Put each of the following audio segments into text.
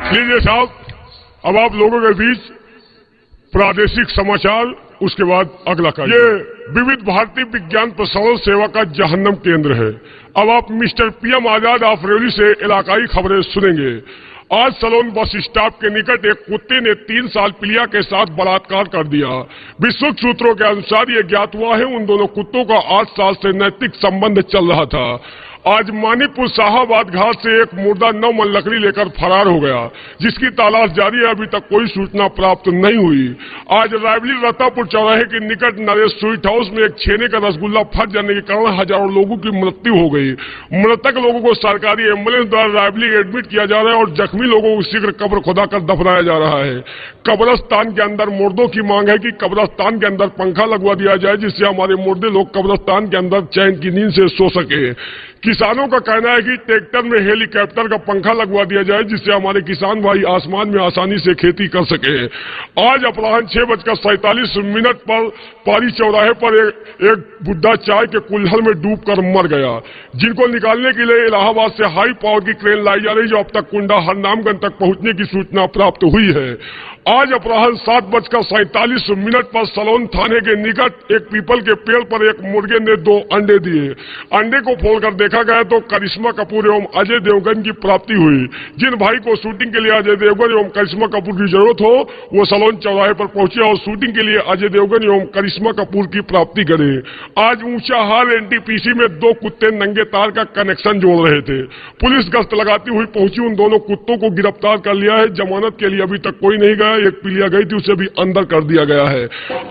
लीजिए साहब, अब आप लोगों के बीच प्रादेशिक समाचार, उसके बाद अगला कार्य। ये विविध भारतीय विज्ञान प्रसारण सेवा का जहन्नम केंद्र है। अब आप मिस्टर पीएम आजाद आफरेली से इलाकाई खबरें सुनेंगे। आज सलोन बस स्टॉप के निकट एक कुत्ते ने 3 साल पिलिया के साथ बलात्कार कर दिया। विश्व सूत्रों के अनुसार ये ज्ञात हुआ है उन दोनों कुत्तों का 8 साल से नैतिक संबंध चल रहा था। आज मानीपुर शाहबाद घाट से एक मुर्दा 9 मन लकड़ी लेकर फरार हो गया, जिसकी तलाश जारी है। अभी तक कोई सूचना प्राप्त नहीं हुई। आज रायबली रतापुर चौराहे के निकट नरेश स्वीट हाउस में एक छेने का रसगुल्ला फट जाने के कारण हजारों लोगों की मृत्यु हो गई। मृतक लोगों को सरकारी एम्बुलेंस द्वारा रायबली एडमिट किया जा रहा है और जख्मी लोगों को शीघ्र कब्र खुदा कर दफनाया जा रहा है। कब्रस्तान के अंदर मुर्दों की मांग है कि कब्रस्तान के अंदर पंखा लगवा दिया जाए, जिससे हमारे मुर्दे लोग कब्रस्तान के अंदर चैन की नींद से सो सके। किसानों का कहना है कि ट्रैक्टर में हेलीकॉप्टर का पंखा लगवा दिया जाए, जिससे हमारे किसान भाई आसमान में आसानी से खेती कर सके। आज अपराह्न 6:47 पर पारी चौराहे पर एक बुढ़ा चाय के कुल्हड़ में डूबकर मर गया, जिनको निकालने के लिए इलाहाबाद से हाई पावर की क्रेन लाई जा रही, जो अब तक कुंडा हरनामगंज तक पहुंचने की सूचना प्राप्त हुई है। आज अपराह्न 7:47 पर सलोन थाने के निकट एक पीपल के पेड़ पर एक मुर्गे ने 2 अंडे दिए। अंडे को फोड़कर देखा गया तो करिश्मा कपूर एवं अजय देवगन की प्राप्ति हुई। जिन भाई को शूटिंग के लिए अजय देवगन एवं करिश्मा कपूर की जरूरत हो, वो सलोन चौराहे पर पहुंचे और शूटिंग के लिए अजय देवगन एवं करिश्मा कपूर की प्राप्ति करे। आज ऊंचाहार एनटीपीसी में 2 कुत्ते नंगे तार का कनेक्शन जोड़ रहे थे। पुलिस गश्त लगाती हुई पहुंची, उन दोनों कुत्तों को गिरफ्तार कर लिया है। जमानत के लिए अभी तक कोई नहीं गया। एक पिलिया गई थी, उसे भी अंदर कर दिया गया है।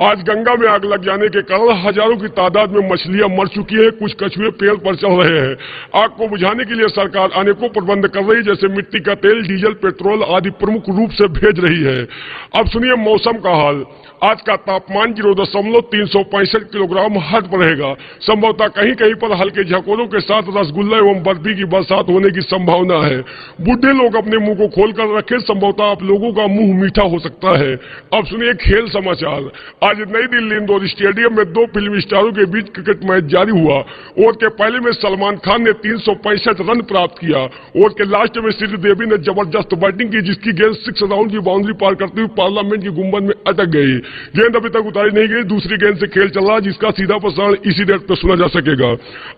आज गंगा में आग लग जाने के कारण हजारों की तादाद में मछलियां मर चुकी है। कुछ कछुए पेड़ पर चढ़ रहे हैं। आग को बुझाने के लिए सरकार अनेकों प्रबंध कर रही है, जैसे मिट्टी का तेल, डीजल, पेट्रोल आदि प्रमुख रूप से भेज रही है। अब सुनिए मौसम का हाल। आज का तापमान 0.365 किलोग्राम हद रहेगा। संभवतः कहीं कहीं पर हल्के झकोरों के साथ रसगुल्ला एवं बर्फी की बरसात होने की संभावना है। बूढ़े लोग अपने मुंह को खोलकर रखें, संभवतः आप लोगों का मुंह मीठा हो सकता है। अब सुनिए खेल समाचार। आज नई दिल्ली इंदौर स्टेडियम में 2 फिल्म स्टारों के बीच क्रिकेट मैच जारी हुआ। ओवर के पहले में सलमान खान ने 365 रन प्राप्त किया। ओवर के लास्ट में श्रीदेवी ने जबरदस्त बैटिंग की, जिसकी गेंद 6 राउंड की बाउंड्री पार करते हुए पार्लियामेंट की गुंबद में अटक गई। गेंद अभी तक उतारी नहीं गई। दूसरी गेंद से खेल चल रहा, जिसका सीधा प्रसारण इसी डेट पर सुना जा सकेगा।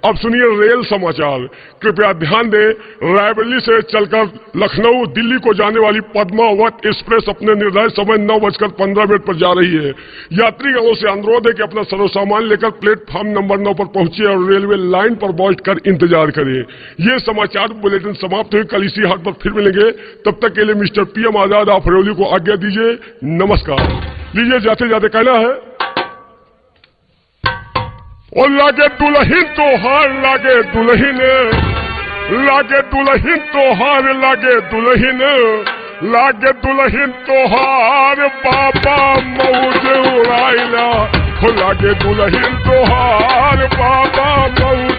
अब सुनिए रेल समाचार। कृपया ध्यान दें, रायबरेली से चलकर लखनऊ दिल्ली को जाने वाली पद्मावत एक्सप्रेस अपने निर्धारित समय 9:15 पर जा रही है। यात्रीगणों से अनुरोध है कि अपना सर्व सामान लेकर प्लेटफॉर्म नंबर 9 पर पहुंचे और रेलवे लाइन पर बैठकर इंतजार करें। ये समाचार बुलेटिन समाप्त हुई। कल इसी हाट पर फिर मिलेंगे। तब तक के लिए मिस्टर पीएम आजाद आफरेली को आज्ञा दीजिए। नमस्कार। लीजिए, जाते जाते कहना है, और लागे दुल्हन तोहार, लागे दुल्हन, लागे दुल्हन तोहार, लागे दुल्हन, लागे दुल्हन तोहार, बाबा मौज उड़ाइला। लागे दुल्हन तोहार, बाबा मौज